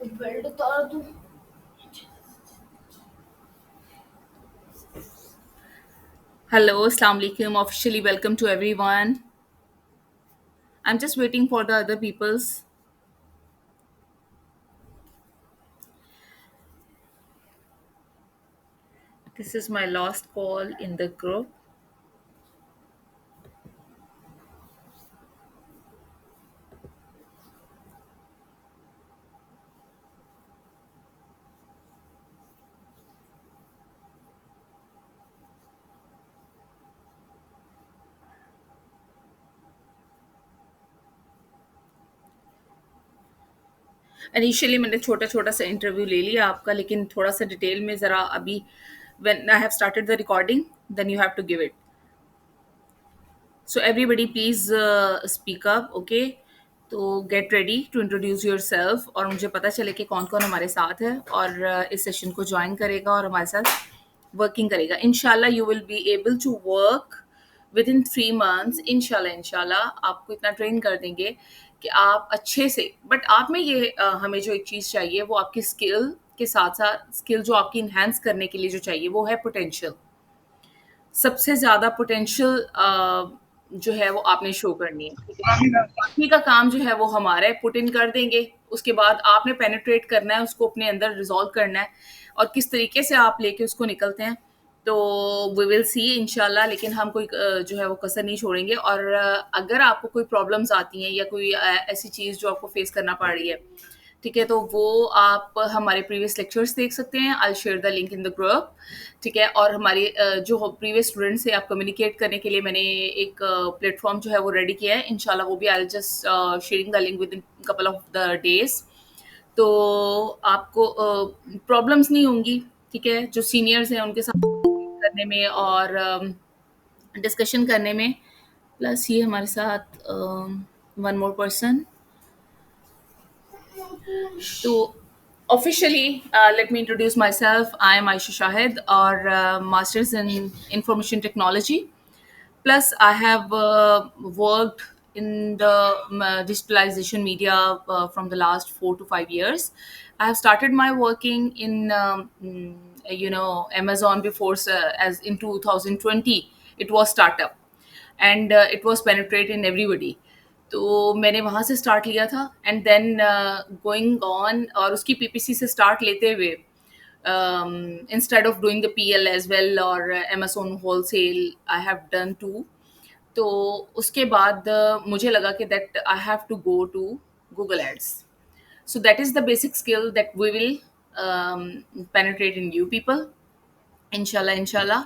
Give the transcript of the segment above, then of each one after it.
Belt उतार दूं? Hello, Assalamu alaikum. Officially welcome to everyone. I'm just waiting for the other peoples. This is my last call in the group. Initially मैंने छोटा छोटा सा interview ले लिया आपका, लेकिन थोड़ा सा डिटेल में ज़रा अभी when I have started the recording then you have to give it. So everybody please speak up, okay? तो get ready to introduce yourself और मुझे पता चले कि कौन कौन हमारे साथ है और इस सेशन को ज्वाइन करेगा और हमारे साथ वर्किंग करेगा. इनशाला you will be able to work within 3 months. इनशाला इनशाला आपको इतना ट्रेन कर देंगे कि आप अच्छे से, बट आप में ये हमें जो एक चीज़ चाहिए वो आपकी स्किल के साथ साथ स्किल जो आपकी इन्हेंस करने के लिए जो चाहिए वो है पोटेंशियल. सबसे ज़्यादा पोटेंशियल जो है वो आपने शो करनी है, ठीक है? बाकी का काम जो है वो हमारा है, पुट इन कर देंगे, उसके बाद आपने पेनिट्रेट करना है, उसको अपने अंदर रिज़ॉल्व करना है और किस तरीके से आप लेके उसको निकलते हैं, तो वी विल सी इंशाल्लाह. लेकिन हम कोई जो है वो कसर नहीं छोड़ेंगे और अगर आपको कोई प्रॉब्लम्स आती हैं या कोई ऐसी चीज़ जो आपको फेस करना पड़ रही है, ठीक है, तो वो आप हमारे प्रीवियस लेक्चर्स देख सकते हैं. I share the link in the group, ठीक है? और हमारे जो प्रीवियस स्टूडेंट्स से आप कम्युनिकेट करने के लिए मैंने एक प्लेटफॉर्म जो है वो रेडी किया है. इंशाल्लाह वो भी I just sharing the link with in couple of the days. तो आपको प्रॉब्लम्स नहीं होंगी, ठीक है? जो सीनियर्स हैं उनके साथ करने में और डिस्कशन करने में. प्लस ये हमारे साथ one more person. So, officially, let me introduce myself. I am Aisha Shahid, or Masters in Information Technology. Plus, I have worked in the digitalization media from the last 4 to 5 years. I have started my working in Amazon before, as in 2020. It was startup, and it was penetrate in everybody. तो मैंने वहाँ से start लिया था and then going on और उसकी PPC से start लेते हुए instead of doing the PL as well और Amazon wholesale I have done too. तो उसके बाद मुझे लगा कि that I have to go to Google ads. So that is the basic skill that we will penetrate in you people. इंशाल्लाह इंशाल्लाह.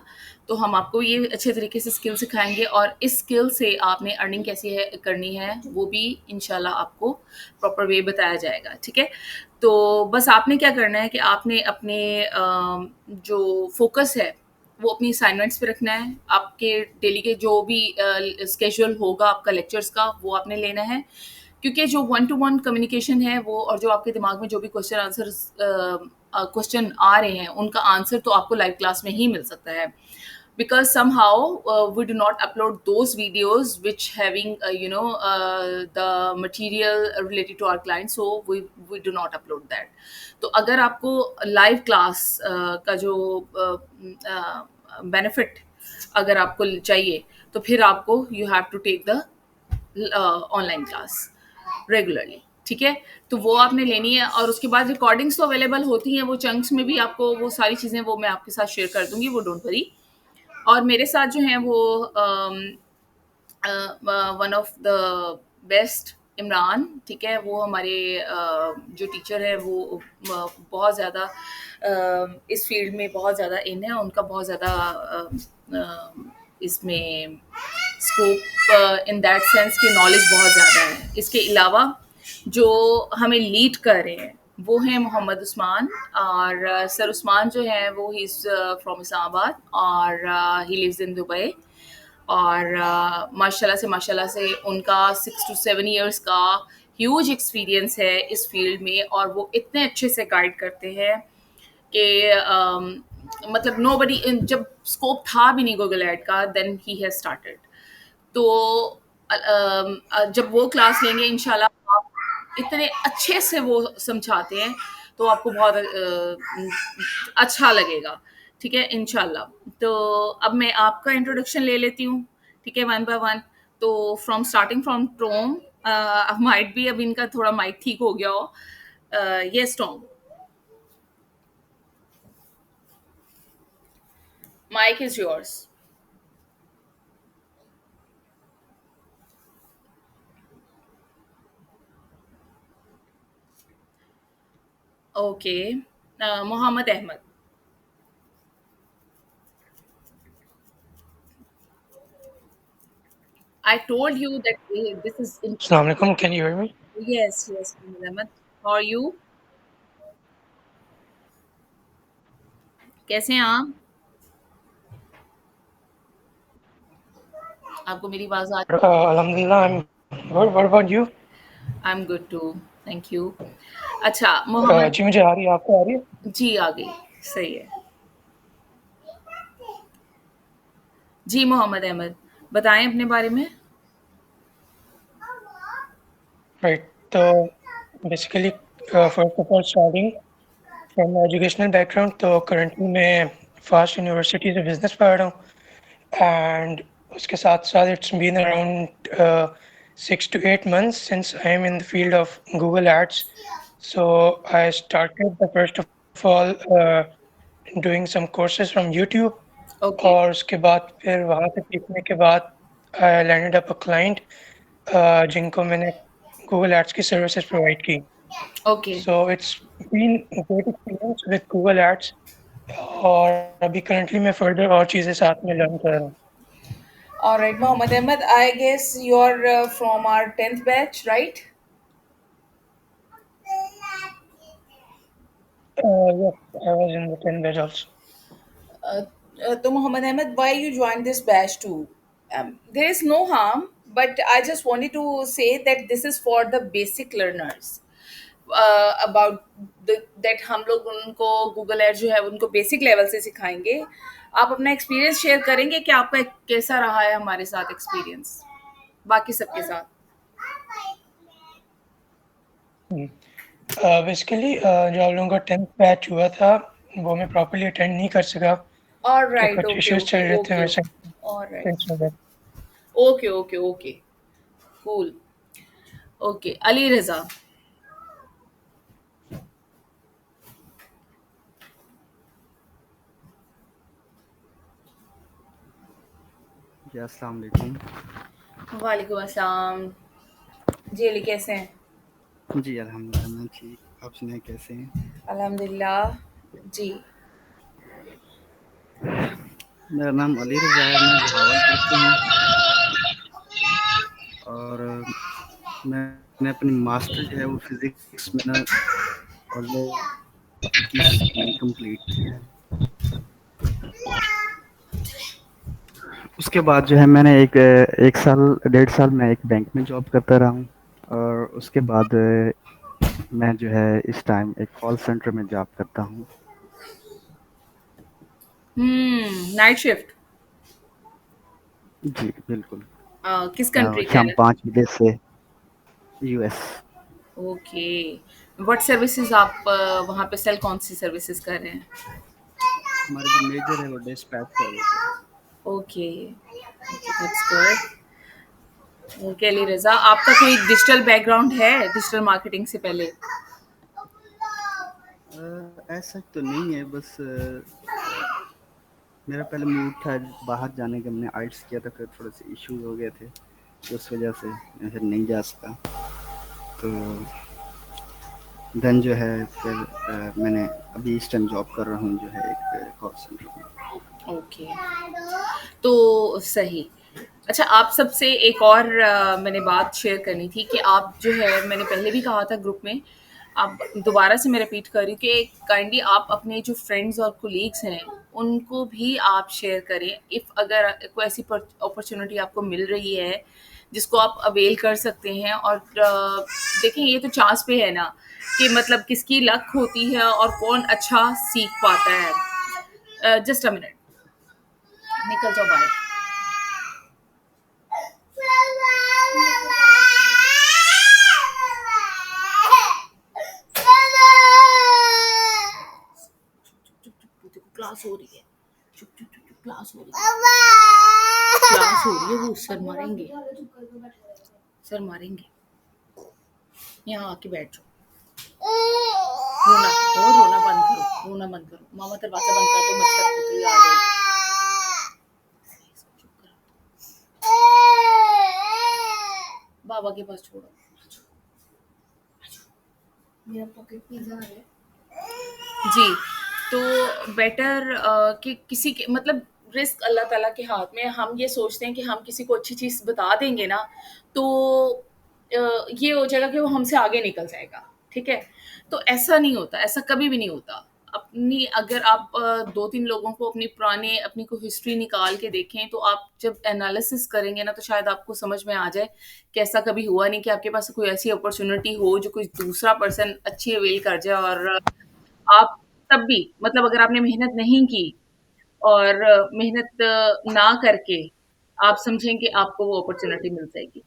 तो हम आपको ये अच्छे तरीके से स्किल सिखाएँगे और इस स्किल से आपने अर्निंग कैसे है करनी है, वो भी इंशाल्लाह आपको प्रॉपर वे बताया जाएगा, ठीक है? तो बस आपने क्या करना है कि आपने अपने जो फ़ोकस है, वो अपनी असाइनमेंट्स पे रखना है. आपके डेली के जो भी स्केड्यूल होगा आपका लेक्चर्स का, वो आपने लेना है. क्योंकि जो वन टू वन कम्युनिकेशन है वो और जो आपके दिमाग में जो भी क्वेश्चन आ रहे हैं उनका आंसर तो आपको लाइव क्लास में ही मिल सकता है. Because somehow we do not upload those videos which having the material related to our clients, so we do not upload that. तो अगर आपको लाइव क्लास का जो बेनिफिट अगर आपको चाहिए, तो फिर आपको you have to take the online class regularly, ठीक है? तो वो आपने लेनी है और उसके बाद रिकॉर्डिंग्स तो अवेलेबल होती हैं, वो चंक्स में भी आपको वो सारी चीज़ें वो मैं आपके साथ शेयर कर दूंगी, वो डोंट वरी. और मेरे साथ जो हैं वो one of the best Imran, ठीक है? वो हमारे जो टीचर है वो बहुत ज़्यादा इस फील्ड में बहुत ज़्यादा इन है, उनका बहुत ज़्यादा इसमें स्कोप इन दैट सेंस कि नॉलेज बहुत ज़्यादा है. इसके अलावा जो हमें लीड कर रहे हैं वो हैं मोहम्मद उस्मान. और सर उस्मान जो है वो ही इज़ फ्रॉम इस्लामाबाद और ही लिव्स इन दुबई. और माशाल्लाह से उनका 6 to 7 years का ह्यूज एक्सपीरियंस है इस फील्ड में और वो इतने अच्छे से गाइड करते हैं कि मतलब नोबडी, जब स्कोप था भी नहीं गूगल एड का, देन ही हैज स्टार्टेड. तो जब वो क्लास लेंगे इंशाल्लाह इतने अच्छे से वो समझाते हैं, तो आपको बहुत अच्छा लगेगा। ठीक है, इंशाल्लाह। तो अब मैं आपका इंट्रोडक्शन ले लेती हूँ, ठीक है, वन बाय वन। तो from starting from Tom, might भी अब इनका थोड़ा माइक ठीक हो गया हो। Yes Tom, mic is yours. Okay, Mohammad Ahmed. I told you that this is Assalamualaikum. Can you hear me? yes, yes, Mohammed Ahmed. How are you? कैसे हैं आप? आपको मेरी आवाज आ रही Alhamdulillah, I'm good. What about you? है? I am good too, thank you. अच्छा मोहम्मद, जी मुझे आ रही है, आपको आ रही है? जी आ गई, सही है। जी मोहम्मद अहमद, बताएं अपने बारे में। Right. तो basically, first of all, starting from my educational background, तो currently मैं Fast University से business पढ़ रहा हूँ and उसके साथ साथ it's been around 6 to 8 months since I am in the field of Google Ads. So I started the first of all doing some courses from YouTube okay, और उसके बाद फिर वहाँ से सीखने के बाद I landed up a client जिनको मैंने गूगल एड्स की सर्विसेज प्रोवाइड की। Okay, so it's been a great experience with Google ads और अभी करंटली मैं फर्दर और चीज़ें साथ में लर्न कर रहा हूँ। Alright Mohammad Ahmed, I guess you are from our 10th batch, right? Yes, I was in the 10 batch also. तो Mohammad Ahmad, why you joined this batch too? There is no harm, but I just wanted to say that this is for the basic learners. About that हम लोग उनको Google ad जो है उनको basic level से सिखाएंगे। आप अपना एक्सपीरियंस शेयर करेंगे कि आपका कैसा रहा है हमारे साथ एक्सपीरियंस, बाकी सबके साथ। बेसिकली जो आप लोगों का 10th बैच हुआ था वो मैं प्रॉपर्ली अटेंड नहीं कर सका कि ऑलराइट, कुछ ओके इश्यूज चल ओके रहे थे ओके मेरे ओके, साथ ऑलराइट, इस वजह से। Okay okay okay, cool, okay. Ali Raza, ji अस्सलाम वालेकुम। वालेकुम अस्सलाम। जी अली, कैसे हैं? जी अल्हम्दुलिल्लाह मैं ठीक, आप सुनाएं कैसे हैं? अल्हम्दुलिल्लाह। जी। मेरा नाम अली रज़ा है, मैं बहावलपुर से हूँ और मैंने अपनी मास्टर जो है वो फ़िज़िक्स में ना ऑलमोस्ट 21 में कंप्लीट की है। उसके बाद जो है मैंने एक 1 साल 1.5 साल मैं एक बैंक में जॉब करता रहा हूँ और उसके बाद मैं जो है इस टाइम एक कॉल सेंटर में जॉब करता हूँ। Night shift. जी, बिल्कुल। किस कंट्री का शाम है? 5 बजे से यूएस। ओके। व्हाट सर्विसेज आप वहाँ पे सेल कौन सी सर्विसेज कर रहे हैं? हमारा जो मेजर है वो डिस्पैच सर्विस है। Okay, okay, that's good. Okay Ali Raza, आपका कोई डिजिटल बैकग्राउंड है डिजिटल मार्केटिंग से पहले? ऐसा तो नहीं है, बस मेरा पहले मूड था बाहर जाने का, मैंने आइट्स किया था, फिर थोड़े से इश्यूज हो गए थे, तो उस वजह से मैं फिर नहीं जा सका। तो देन जो है फिर मैंने अभी इस टाइम जॉब कर रहा हूँ जो है एक कॉल सेंटर में। ओके, तो सही। अच्छा, आप सबसे एक और मैंने बात शेयर करनी थी कि आप जो है, मैंने पहले भी कहा था ग्रुप में, आप दोबारा से मैं रिपीट कर रही हूँ कि काइंडली आप अपने जो फ्रेंड्स और कोलीग्स हैं उनको भी आप शेयर करें। इफ़ अगर कोई ऐसी अपॉर्चुनिटी आपको मिल रही है जिसको आप अवेल कर सकते हैं, और देखें ये तो चांस पे है ना कि मतलब किसकी लक होती है और कौन अच्छा सीख पाता है। जस्ट अ मिनट, निकल जाओ बाहर। वो सर मारेंगे, सर मारेंगे। यहाँ आके बैठ जाओ, रोना और रोना बंद करो, रोना बंद करो। मामा दरवाजा बंद कर दो, मच्छर उतरी आ जाएगी। चुप करो, बाबा के पास छोड़ो। मेरा पॉकेट पिज़्ज़ा है। जी, तो बेटर कि किसी के मतलब रिस्क अल्लाह ताला के हाथ में। हम ये सोचते हैं कि हम किसी को अच्छी चीज़ बता देंगे ना, तो ये हो जाएगा कि वो हमसे आगे निकल जाएगा, ठीक है? तो ऐसा नहीं होता, ऐसा कभी भी नहीं होता। अपनी अगर आप 2-3 लोगों को अपनी को हिस्ट्री निकाल के देखें, तो आप जब एनालिसिस करेंगे ना, तो शायद आपको समझ में आ जाए कि ऐसा कभी हुआ नहीं कि आपके पास कोई ऐसी अपॉर्च्युनिटी हो, जो कोई दूसरा पर्सन अच्छी अवेल कर जाए और आप तब भी मतलब अगर आपने मेहनत नहीं की और मेहनत ना करके आप समझें कि आपको वो अपॉर्च्युनिटी मिल जाएगी।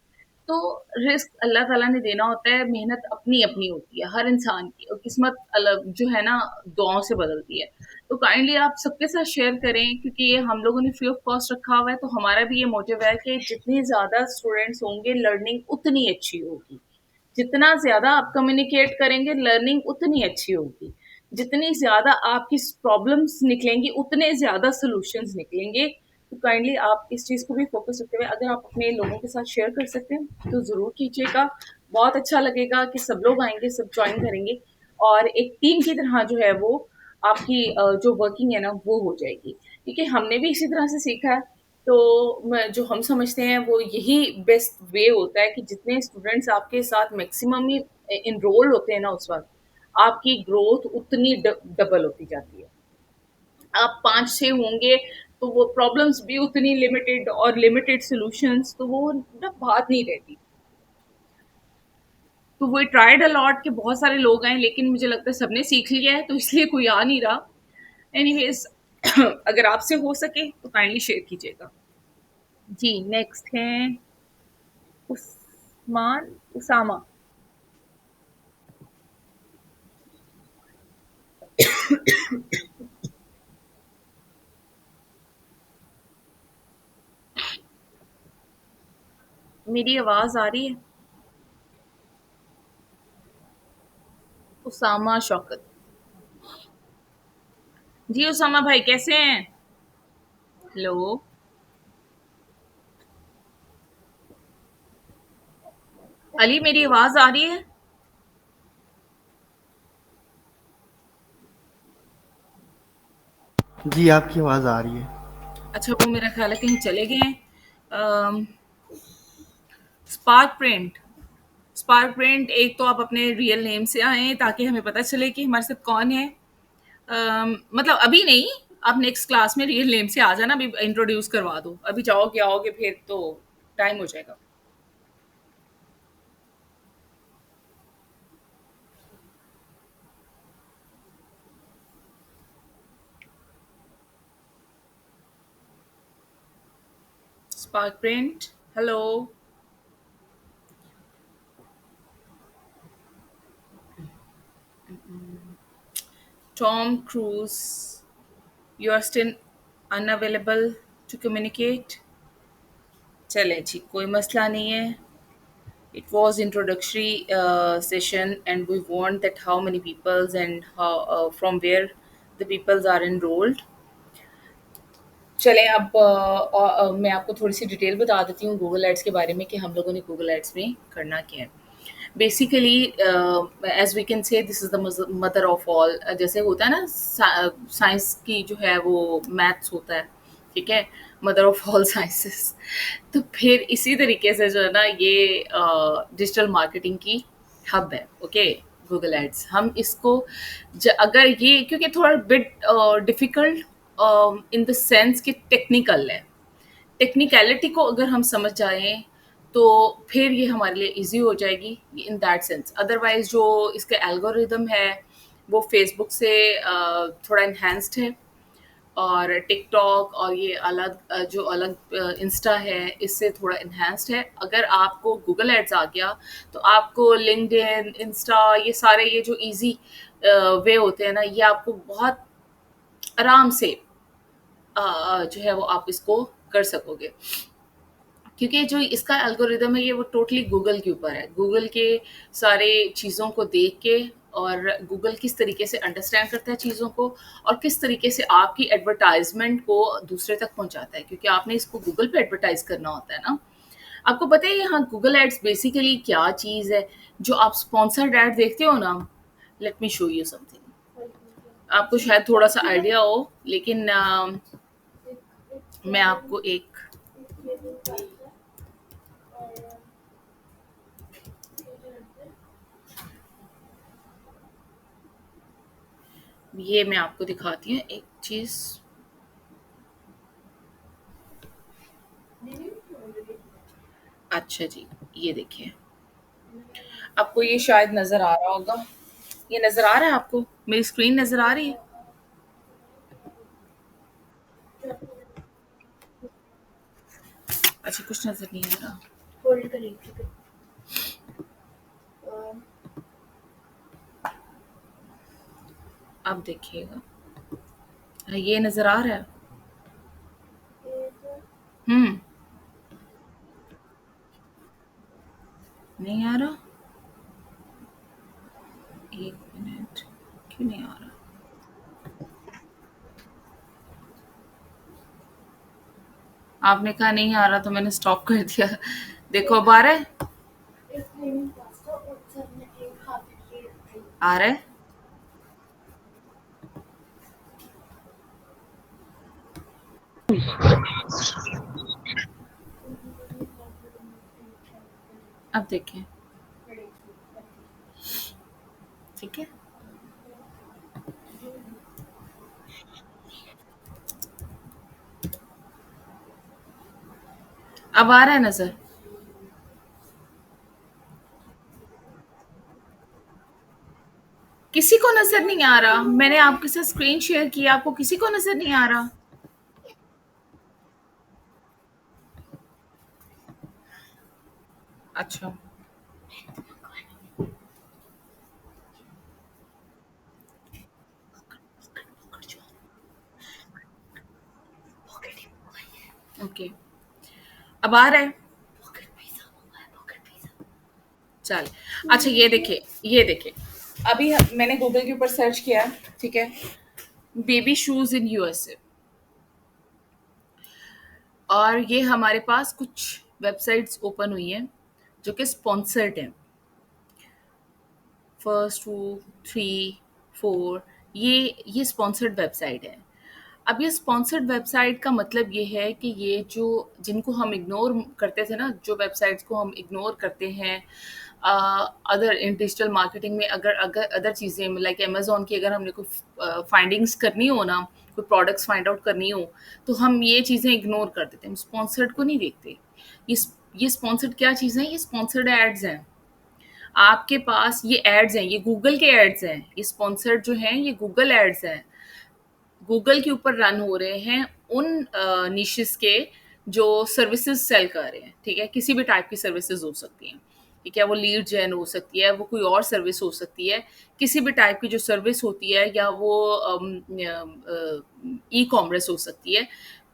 तो रिस्क अल्लाह ताला ने देना होता है, मेहनत अपनी-अपनी होती है हर इंसान की और किस्मत अलग जो है ना दुआओं से बदलती है। तो काइंडली आप सबके साथ शेयर करें क्योंकि ये हम लोगों ने फ्री ऑफ कॉस्ट रखा हुआ है, तो हमारा भी ये मोटिव है कि जितने ज़्यादा स्टूडेंट्स होंगे लर्निंग उतनी अच्छी होगी। जितना ज़्यादा आप कम्युनिकेट करेंगे लर्निंग उतनी अच्छी होगी। जितनी ज़्यादा आपकी प्रॉब्लम्स निकलेंगी उतने ज़्यादा सॉल्यूशंस निकलेंगे। तो काइंडली आप इस चीज़ को भी फ़ोकस रखते हुए अगर आप अपने लोगों के साथ शेयर कर सकते हैं, तो ज़रूर कीजिएगा। बहुत अच्छा लगेगा कि सब लोग आएँगे, सब जॉइन करेंगे और एक टीम की तरह जो है वो आपकी जो वर्किंग है ना वो हो जाएगी। क्योंकि हमने भी इसी तरह से सीखा है। तो जो हम समझते हैं वो यही बेस्ट वे होता है कि जितने स्टूडेंट्स आपके साथ मैक्सिमम ही इनरोल होते हैं ना उस वक्त आपकी ग्रोथ उतनी डबल होती जाती है। आप 5-6 होंगे तो वो प्रॉब्लम्स भी उतनी लिमिटेड और लिमिटेड सॉल्यूशंस तो वो ना बात नहीं रहती। तो वो ट्राइड अलॉट के बहुत सारे लोग आए लेकिन मुझे लगता है सबने सीख लिया है तो इसलिए कोई आ नहीं रहा। एनीवेज अगर आपसे हो सके तो काइंडली शेयर कीजिएगा। जी नेक्स्ट हैं उस्मान उसामा। मेरी आवाज आ रही है? उसामा शौकत। जी उसामा भाई कैसे हैं? हेलो। अली मेरी आवाज आ रही है? जी, आपकी आवाज़ आ रही है। अच्छा वो मेरा ख्याल है कहीं चले गए हैं। Spark print. स्पार्क प्रिंट एक तो आप अपने रियल नेम से आए ताकि हमें पता चले कि हमारे साथ कौन है। मतलब अभी नहीं, आप नेक्स्ट क्लास में रियल नेम से आ जाना, अभी इंट्रोड्यूस करवा दो। अभी जाओगे आओगे फिर तो टाइम हो जाएगा। Spark print hello. Tom Cruise you are still unavailable to communicate. चले जी कोई मसला नहीं है। It was introductory session, and we warned that how many peoples and how from where the peoples are enrolled. चलें अब मैं आपको थोड़ी सी डिटेल बता देती हूँ गूगल एड्स के बारे में कि हम लोगों ने गूगल एड्स में करना क्या है। Basically as we can say this is the mother of all. जैसे होता है ना साइंस की जो है वो मैथ्स होता है, ठीक है, मदर ऑफ ऑल साइंसेस। तो फिर इसी तरीके से जो है ना ये डिजिटल मार्केटिंग की हब है। ओके गूगल एड्स हम इसको अगर ये क्योंकि थोड़ा bit difficult in the sense कि टेक्निकल है। टेक्निकलिटी को अगर हम समझ जाएँ, तो फिर ये हमारे लिए ईज़ी हो जाएगी इन दैट सेंस। अदरवाइज़ जो इसका एल्गोरिदम है, वो फ़ेसबुक से थोड़ा एनहांस्ड है और टिकटॉक और ये अलग जो अलग इंस्टा है, इससे थोड़ा एनहांस्ड है। अगर आपको गूगल एड्स आ गया, तो आपको लिंक्डइन, इंस्टा ये सारे ये जो ईज़ी वे होते हैं ना, ये आपको बहुत आराम से जो है वो आप इसको कर सकोगे। क्योंकि जो इसका एल्गोरिदम है ये वो टोटली गूगल के ऊपर है। गूगल के सारे चीज़ों को देख के और गूगल किस तरीके से अंडरस्टैंड करता है चीज़ों को और किस तरीके से आपकी एडवर्टाइज़मेंट को दूसरे तक पहुँचाता है, क्योंकि आपने इसको गूगल पे एडवर्टाइज़ करना होता है ना। आपको पता है यहाँ गूगल एड्स बेसिकली क्या चीज़ है? जो आप स्पॉन्सर्ड एड देखते हो ना, let me show you something. आपको शायद थोड़ा-सा आइडिया हो, लेकिन मैं आपको एक ये मैं आपको दिखाती हूँ एक चीज़। अच्छा जी, ये देखिए। आपको ये शायद नज़र आ रहा होगा। ये नज़र आ रहा है आपको? मेरी स्क्रीन नज़र आ रही है? अच्छा, कुछ नज़र नहीं आ रहा। होल्ड करिए। अब देखिएगा। ये नज़र आ रहा है? हुँ, नहीं आ रहा? 1 मिनट, क्यों नहीं आ रहा? आपने कहा नहीं आ रहा तो मैंने स्टॉप कर दिया। देखो अब आ रहा है? आ रहा है? अब देखिए, ठीक है? अब आ रहा है नज़र? किसी को नज़र नहीं आ रहा? मैंने आपके साथ स्क्रीन शेयर किया, आपको किसी को नज़र नहीं आ रहा? अच्छा। ओके, अब आ रहा है? चल, अच्छा ये देखिए। अभी मैंने गूगल के ऊपर सर्च किया, ठीक है? बेबी शूज़ इन यूएसए, और ये हमारे पास कुछ वेबसाइट्स ओपन हुई हैं, जो कि स्पॉन्सर्ड हैं। फर्स्ट 2, 3, 4, ये स्पॉन्सर्ड वेबसाइट है। अब ये स्पॉन्सर्ड वेबसाइट का मतलब ये है कि ये जो जिनको हम इग्नोर करते थे ना, जो वेबसाइट्स को हम इग्नोर करते हैं अदर इन डिजिटल मार्केटिंग में, अगर अगर अदर चीज़ें लाइक अमेज़न की अगर हमने कोई फाइंडिंग्स करनी हो ना, कोई प्रोडक्ट्स फाइंड आउट करनी हो, तो हम ये चीज़ें इग्नोर कर देते हैं, हम स्पॉन्सर्ड को नहीं देखते। ये ये स्पॉन्सर्ड क्या चीज़ें हैं? ये स्पॉन्सर्ड एड्स हैं। आपके पास ये एड्स हैं, ये गूगल के एड्स हैं, ये स्पॉन्सर्ड जो हैं ये गूगल एड्स हैं। गूगल के ऊपर रन हो रहे हैं उन निशेस के जो सर्विसेज सेल कर रहे हैं, ठीक है? किसी भी टाइप की सर्विसेज हो सकती हैं, ठीक है? वो लीड जेन हो सकती है, वो कोई और सर्विस हो सकती है, किसी भी टाइप की जो सर्विस होती है, या वो ई कॉमर्स हो सकती है,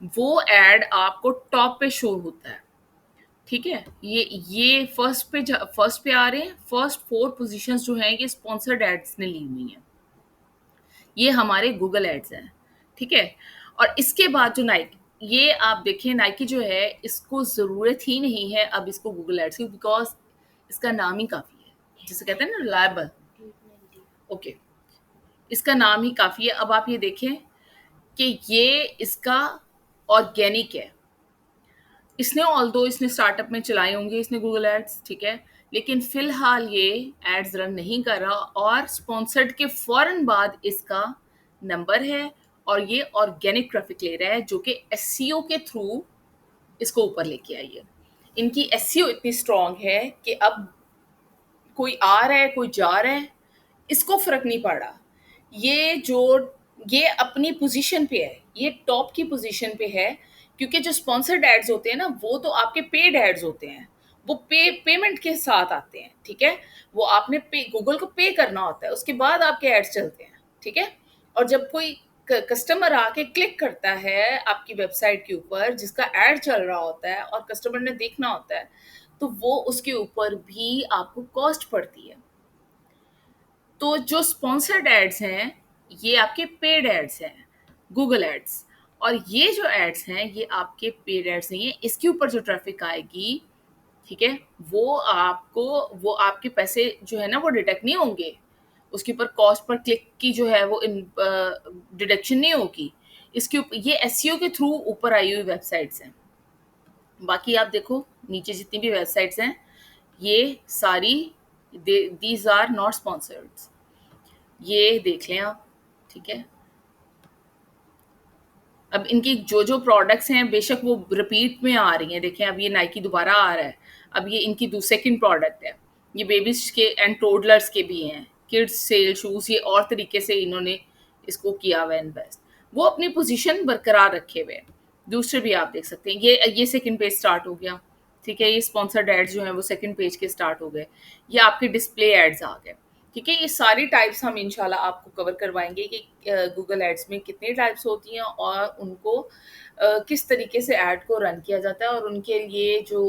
वो एड आपको टॉप पे शो होता है, ठीक है? ये फर्स्ट पे आ रहे हैं, फर्स्ट 4 पोज़ीशंस जो हैं ये स्पॉन्सर्ड एड्स ने ली हुई हैं। ये हमारे गूगल एड्स हैं, ठीक है? और इसके बाद जो नाइकी, ये आप देखें नाइकी जो है इसको ज़रूरत ही नहीं है अब इसको गूगल एड्स की, बिकॉज़ इसका नाम ही काफ़ी है। जिसे कहते हैं ना रिलायबल, ओके, इसका नाम ही काफ़ी है। अब आप ये देखें कि ये इसका ऑर्गेनिक है। इसने ऑल्दो इसने स्टार्टअप में चलाए होंगे इसने गूगल एड्स, ठीक है? लेकिन फ़िलहाल ये एड्स रन नहीं कर रहा, और स्पॉन्सर्ड के फ़ौरन बाद इसका नंबर है और ये ऑर्गेनिक ट्रैफ़िक ले रहा है, जो कि एसईओ के थ्रू इसको ऊपर लेके आई है। इनकी एसईओ इतनी स्ट्रॉन्ग है कि अब कोई आ रहा है, कोई जा रहा है, इसको फ़र्क नहीं पड़ रहा। ये जो ये अपनी पोज़ीशन पे है, ये टॉप की पोज़ीशन पे है, क्योंकि जो स्पॉन्सर्ड एड्स होते हैं ना, वो तो आपके पेड एड्स होते हैं। वो पेमेंट के साथ आते हैं, ठीक है? वो आपने पे गूगल को पे करना होता है, उसके बाद आपके एड्स चलते हैं, ठीक है? और जब कोई कस्टमर आके क्लिक करता है आपकी वेबसाइट के ऊपर जिसका एड चल रहा होता है और कस्टमर ने देखना होता है, तो वो उसके ऊपर भी आपको कॉस्ट पड़ती है। तो जो स्पॉन्सर्ड एड्स हैं, ये आपके पेड एड्स हैं, गूगल एड्स। और ये जो एड्स हैं, ये आपके पेड एड्स नहीं है। इसके ऊपर जो ट्रैफिक आएगी, ठीक है, वो आपके पैसे जो है ना वो डिडक्ट नहीं होंगे। उसके ऊपर कॉस्ट पर क्लिक की जो है वो डिडक्शन नहीं होगी। इसके ऊपर ये एसईओ के थ्रू ऊपर आई हुई वेबसाइट्स हैं। बाकी आप देखो नीचे जितनी भी वेबसाइट्स हैं, ये सारी दीज आर नॉट स्पॉन्सर्ड। ये देख लें आप, ठीक है। अब इनकी जो प्रोडक्ट्स हैं बेशक वो रिपीट में आ रही हैं। देखें अब ये नाइकी दोबारा आ रहा है। अब ये इनकी सेकंड प्रोडक्ट है। ये बेबीज के एंड टोडलर्स के भी हैं, किड्स सेल शूज। ये और तरीके से इन्होंने इसको किया हुआ इन्वेस्ट। वो अपनी पोजीशन बरकरार रखे हुए हैं। दूसरे भी आप देख सकते हैं। ये सेकंड पेज स्टार्ट हो गया, ठीक है। ये स्पॉन्सर्ड एड्स जो हैं वो सेकंड पेज के स्टार्ट हो गए। ये आपके डिस्प्ले एड्स आ गए, ठीक है। ये सारी टाइप्स हम इंशाल्लाह आपको कवर करवाएंगे कि गूगल एड्स में कितनी टाइप्स होती हैं और उनको किस तरीके से ऐड को रन किया जाता है। और उनके लिए जो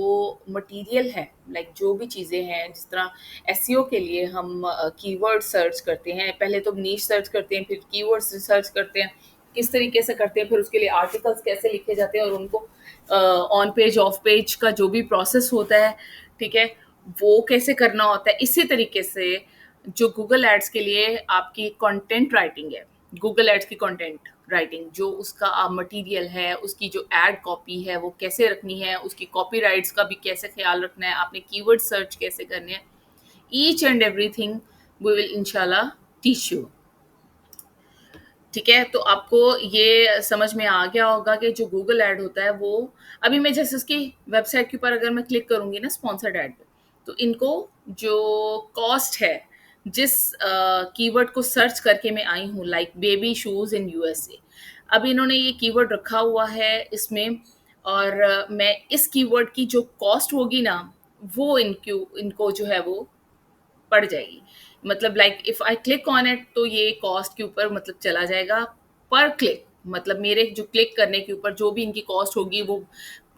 मटेरियल है, लाइक जो भी चीज़ें हैं, जिस तरह एसईओ के लिए हम कीवर्ड सर्च करते हैं, पहले तो नीश सर्च करते हैं, फिर कीवर्ड सर्च करते हैं, किस तरीके से करते हैं, फिर उसके लिए आर्टिकल्स कैसे लिखे जाते हैं और उनको ऑन पेज ऑफ पेज का जो भी प्रोसेस होता है, ठीक है, वो कैसे करना होता है। इसी तरीके से जो गूगल एड्स के लिए आपकी कंटेंट राइटिंग है, गूगल एड्स की कंटेंट राइटिंग, जो उसका मटेरियल है, उसकी जो एड कॉपी है वो कैसे रखनी है, उसकी कॉपीराइट्स का भी कैसे ख्याल रखना है, आपने कीवर्ड सर्च कैसे करने हैं, each and everything we will इंशाल्लाह टीच यू, ठीक है। तो आपको ये समझ में आ गया होगा कि जो गूगल ऐड होता है वो, अभी मैं जैसे उसकी वेबसाइट के ऊपर अगर मैं क्लिक करूंगी ना स्पॉन्सर्ड ऐड पे, तो इनको जो कॉस्ट है, जिस कीवर्ड को सर्च करके मैं आई हूँ, like baby shoes in USA, अब इन्होंने ये कीवर्ड रखा हुआ है इसमें। और मैं इस कीवर्ड की जो कॉस्ट होगी ना, वो इनको जो है वो पड़ जाएगी। मतलब like if I click on it, तो ये कॉस्ट के ऊपर मतलब चला जाएगा पर क्लिक। मतलब मेरे जो क्लिक करने के ऊपर जो भी इनकी कॉस्ट होगी वो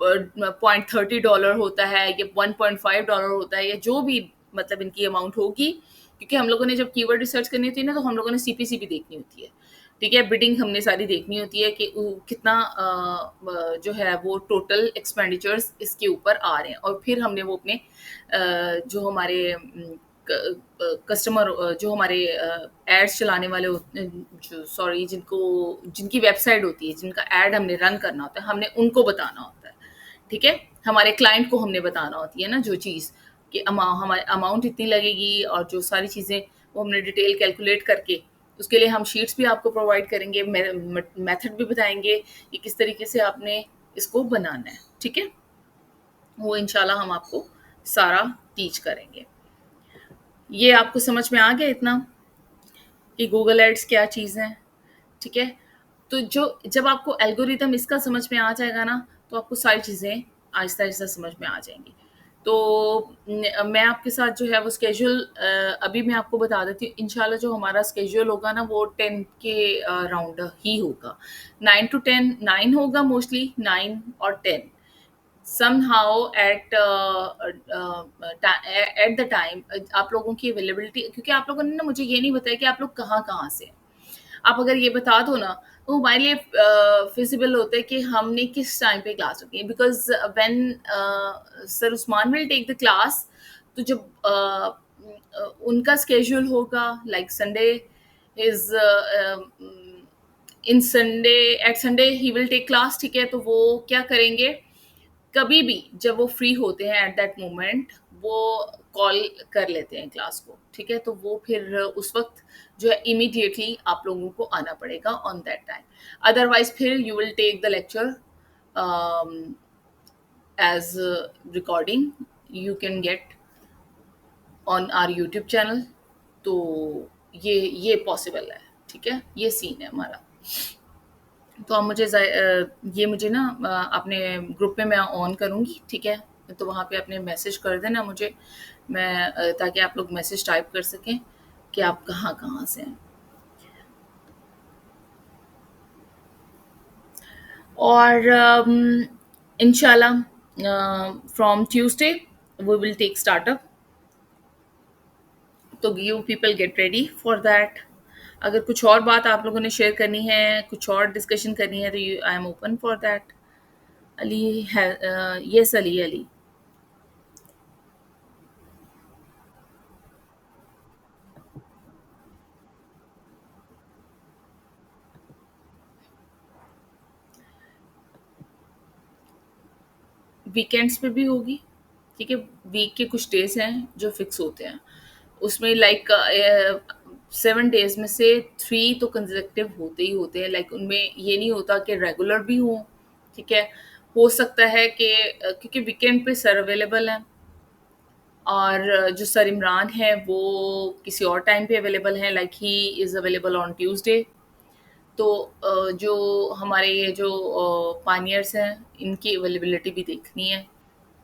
$0.30 होता है या $1.5 होता है, या जो भी मतलब इनकी अमाउंट होगी। क्योंकि हम लोगों ने जब कीवर्ड रिसर्च करनी होती है ना, तो हम लोगों ने सीपीसी भी देखनी होती है, ठीक है। बिडिंग हमने सारी देखनी होती है कि कितना जो है वो टोटल एक्सपेंडिचर्स इसके ऊपर आ रहे हैं। और फिर हमने वो अपने जो हमारे कस्टमर, जो हमारे एड्स चलाने वाले जो सॉरी जिनकी वेबसाइट होती है, जिनका ऐड हमने रन करना होता है, हमने उनको बताना होता है, ठीक है। हमारे क्लाइंट को हमने बताना होती है ना जो चीज़ कि हमारे अमाउंट इतनी लगेगी, और जो सारी चीज़ें वो हमने डिटेल कैलकुलेट करके, उसके लिए हम शीट्स भी आपको प्रोवाइड करेंगे, मेथड भी बताएंगे कि किस तरीके से आपने इसको बनाना है, ठीक है। वो इंशाल्लाह हम आपको सारा टीच करेंगे। ये आपको समझ में आ गया इतना कि गूगल एड्स क्या चीज़ है, ठीक है। तो जब आपको एल्गोरिदम इसका समझ में आ जाएगा ना, तो आपको सारी चीज़ें आहिस्ता आहिस्ता समझ में आ जाएंगी। तो मैं आपके साथ जो है वो स्केड्यूल अभी मैं आपको बता देती हूँ। इंशाल्लाह जो हमारा स्केड्यूल होगा ना वो 10 के राउंड ही होगा। 9 to 10, 9 होगा मोस्टली, 9 और 10 somehow at the time। आप लोगों की अवेलेबिलिटी, क्योंकि आप लोगों ने ना मुझे ये नहीं बताया कि आप लोग कहाँ से हैं। आप अगर ये बता दो ना, तो हमारे लिए फिजिबल होता है कि हमने किस टाइम पे क्लास रखी है। Because when sir Usman will take the class, तो जब उनका स्केड्यूल होगा, like Sunday is in Sunday, at Sunday he will take class, ठीक है। तो वो क्या करेंगे, कभी भी जब वो फ्री होते हैं एट दैट मोमेंट, वो कॉल कर लेते हैं क्लास को, ठीक है। तो वो फिर उस वक्त जो है इमीडिएटली आप लोगों को आना पड़ेगा ऑन दैट टाइम। अदरवाइज फिर you will take the lecture as recording, you can get on our YouTube channel. तो ये पॉसिबल है, ठीक है। ये सीन है हमारा। तो आप मुझे ये मुझे ना अपने ग्रुप में मैं ऑन करूँगी, ठीक है। तो वहाँ पे अपने मैसेज कर देना मुझे, मैं ताकि आप लोग मैसेज टाइप कर सकें कि आप कहाँ से हैं। और इंशाल्लाह from Tuesday we will take startup, तो you people get ready for that. अगर कुछ और बात आप लोगों ने शेयर करनी है, कुछ और डिस्कशन करनी है, तो you I am open for that. Ali है, यस अली, अली। वीकेंड्स पे भी होगी, ठीक है। वीक के कुछ डेज हैं जो फिक्स होते हैं, उसमें लाइक 7 डेज में से 3 तो कंसेक्टिव होते ही होते हैं, लाइक उनमें ये नहीं होता कि रेगुलर भी हो, ठीक है। हो सकता है कि क्योंकि वीकेंड पे सर अवेलेबल हैं, और जो सर इमरान है वो किसी और टाइम पे अवेलेबल हैं, like he is available on Tuesday. तो जो हमारे ये जो पानियर्स हैं, इनकी अवेलेबिलिटी भी देखनी है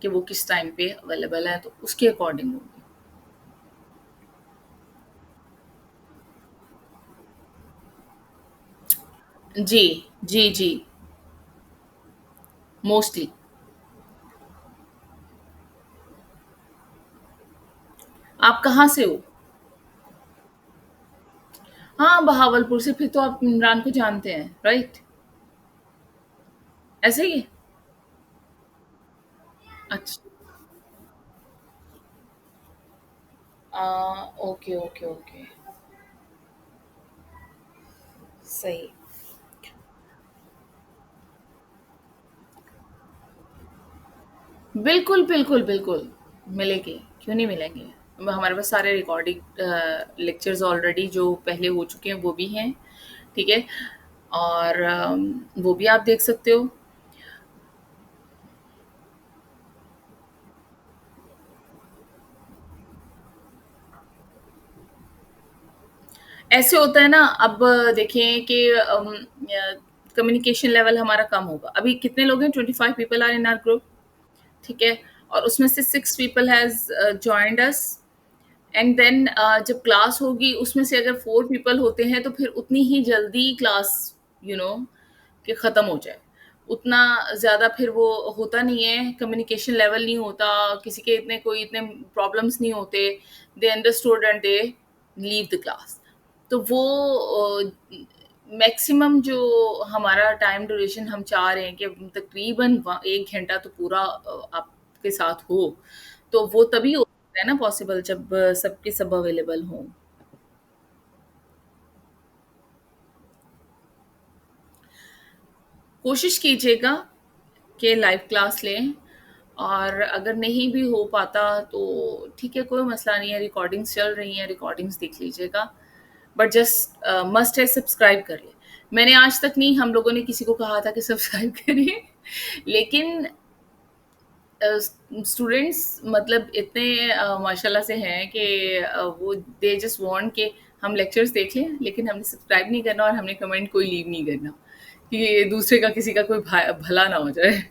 कि वो किस टाइम पे अवेलेबल है, तो उसके अकॉर्डिंग होगी। जी, जी, जी, मोस्टली। आप कहाँ से हो? हाँ, बहावलपुर से, फिर तो आप इमरान को जानते हैं, राइट? ऐसे ही? अच्छा। Okay, okay, okay. सही। बिल्कुल, बिल्कुल, बिल्कुल, मिलेंगे, क्यों नहीं मिलेंगे? हमारे पास सारे रिकॉर्डिंग लेक्चर्स ऑलरेडी जो पहले हो चुके हैं वो भी हैं, ठीक है? और वो भी आप देख सकते हो। ऐसे होता है ना, अब देखें कि कम्युनिकेशन लेवल हमारा कम होगा। अभी कितने लोग हैं? 25 people are in our group, ठीक है? और उसमें से 6 people has joined us, and then जब क्लास होगी उसमें से अगर 4 पीपल होते हैं तो फिर उतनी ही जल्दी क्लास, यू नो, कि ख़त्म हो जाए। उतना ज़्यादा फिर वो होता नहीं है, कम्युनिकेशन लेवल नहीं होता, किसी के इतने कोई इतने प्रॉब्लम्स नहीं होते, they understood and they leave the class. तो वो मैक्सिमम जो हमारा टाइम ड्यूरेशन हम चाह रहे हैं कि तकरीबन 1 घंटा तो पूरा आपके साथ हो, तो वो तभी होता है ना पॉसिबल जब सबके सब अवेलेबल हों। कोशिश कीजिएगा कि लाइव क्लास लें, और अगर नहीं भी हो पाता तो ठीक है, कोई मसला नहीं है, रिकॉर्डिंग्स चल रही हैं, रिकॉर्डिंग्स देख लीजिएगा। बट जस्ट मस्ट है सब्सक्राइब कर लें। मैंने आज तक नहीं हम लोगों ने किसी को कहा था कि सब्सक्राइब करें, लेकिन स्टूडेंट्स मतलब इतने माशाल्लाह से हैं कि वो दे जस्ट वांट कि हम लेक्चर्स देख लें, लेकिन हमने सब्सक्राइब नहीं करना और हमने कमेंट कोई लीव नहीं करना कि दूसरे का किसी का कोई भला ना हो जाए।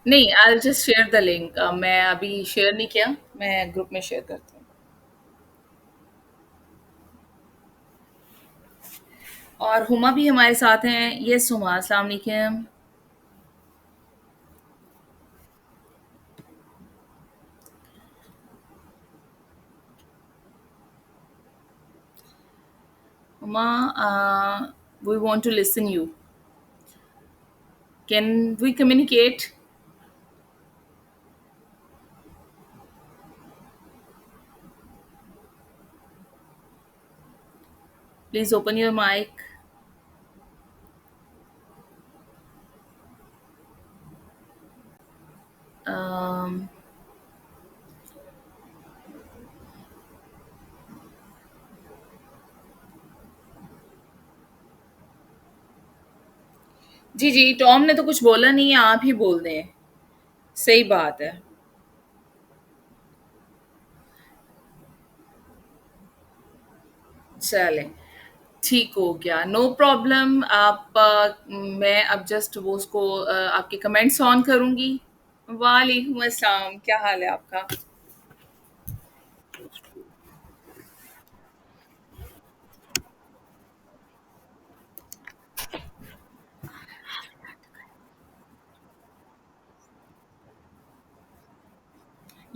नहीं, I just share the link. मैं अभी शेयर नहीं किया, मैं ग्रुप में शेयर करती हूँ। और हुमा भी हमारे साथ हैं। यस हुमा, अस्सलाम वालेकुम। Huma, we want to listen you. Can we communicate? Please open your mic. Um, जी, जी, टॉम ने तो कुछ बोला नहीं है, आप ही बोल दें। सही बात है। चलें, ठीक हो गया, नो प्रॉब्लम। आप मैं अब जस्ट वो उसको आपके कमेंट्स ऑन करूँगी। वालेकुम अस्सलाम, क्या हाल है आपका?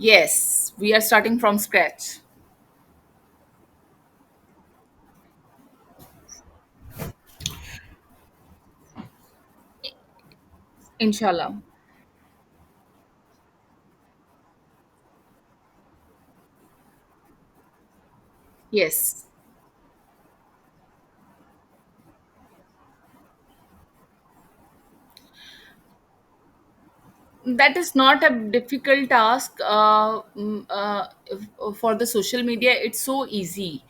Yes, we are starting from scratch. Inshallah. Yes. That is not a difficult task for the social media. It's so easy.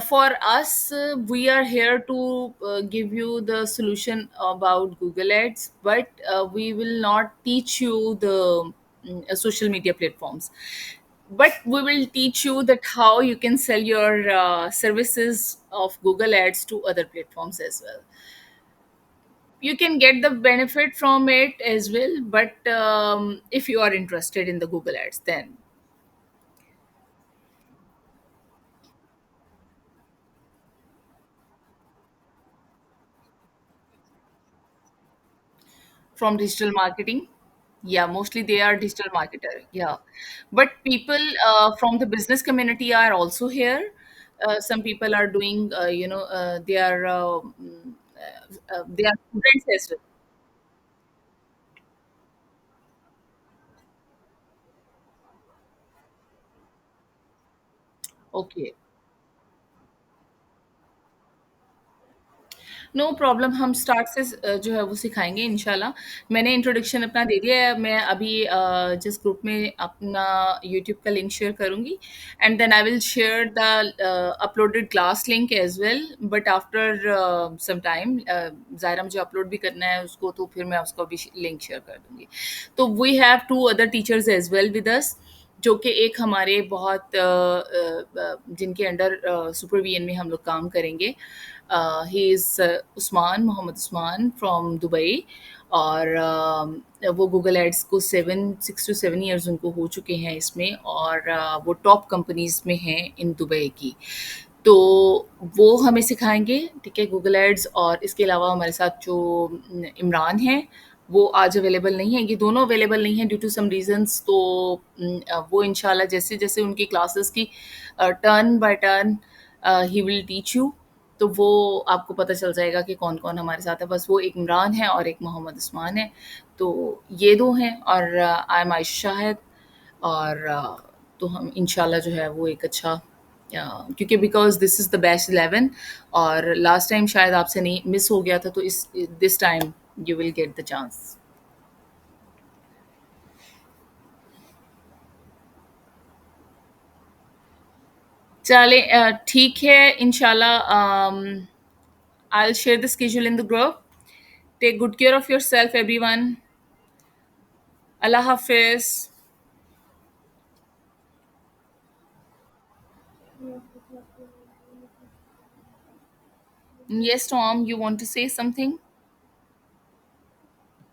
For us, we are here to give you the solution about Google Ads, but we will not teach you the social media platforms. But we will teach you that how you can sell your services of Google Ads to other platforms as well. You can get the benefit from it as well, but if you are interested in the Google Ads, then from digital marketing. Yeah, mostly they are digital marketer. Yeah, but people from the business community are also here. Some people are doing they are students as well. Okay. No problem, हम start से जो है वो सिखाएँगे इंशाल्लाह। मैंने introduction अपना दे दिया है। मैं अभी जिस ग्रुप में अपना यूट्यूब का लिंक शेयर करूँगी, and then I will share the uploaded class link as well, but after some time ज़ाहिर है मुझे अपलोड भी करना है उसको, तो फिर मैं उसका भी लिंक शेयर कर दूँगी। तो we have 2 other teachers as well with us, जो कि एक हमारे बहुत जिनके अंडर सुपरविजन में हम लोग काम करेंगे। He is Usman, Mohammed Usman from Dubai, और वो गूगल एड्स को 6 टू 7 इयर्स उनको हो चुके हैं इसमें, और वो टॉप कंपनीज़ में हैं इन दुबई की। तो वो हमें सिखाएँगे, ठीक है, गूगल एड्स। और इसके अलावा हमारे साथ जो इमरान हैं, वो आज अवेलेबल नहीं है। ये दोनों अवेलेबल नहीं हैं ड्यू टू सम रीज़न्स। तो वो इंशाल्लाह जैसे-जैसे उनकी क्लासेस की turn by turn he will teach you. तो वो आपको पता चल जाएगा कि कौन-कौन हमारे साथ है। बस वो एक इमरान है और एक मोहम्मद उस्मान है। तो ये 2 हैं, और आई एम आयशा शाहिद। और तो हम इंशाल्लाह जो है वो एक अच्छा क्योंकि because this is the best 11, और लास्ट टाइम शायद आपसे नहीं मिस हो गया था, तो इस this time you will get the chance. चलें, ठीक है, इंशाल्लाह I will share the schedule in the group. Take good care of yourself everyone. अल्लाह हाफ़िज़। Yes, Tom, you want to say something?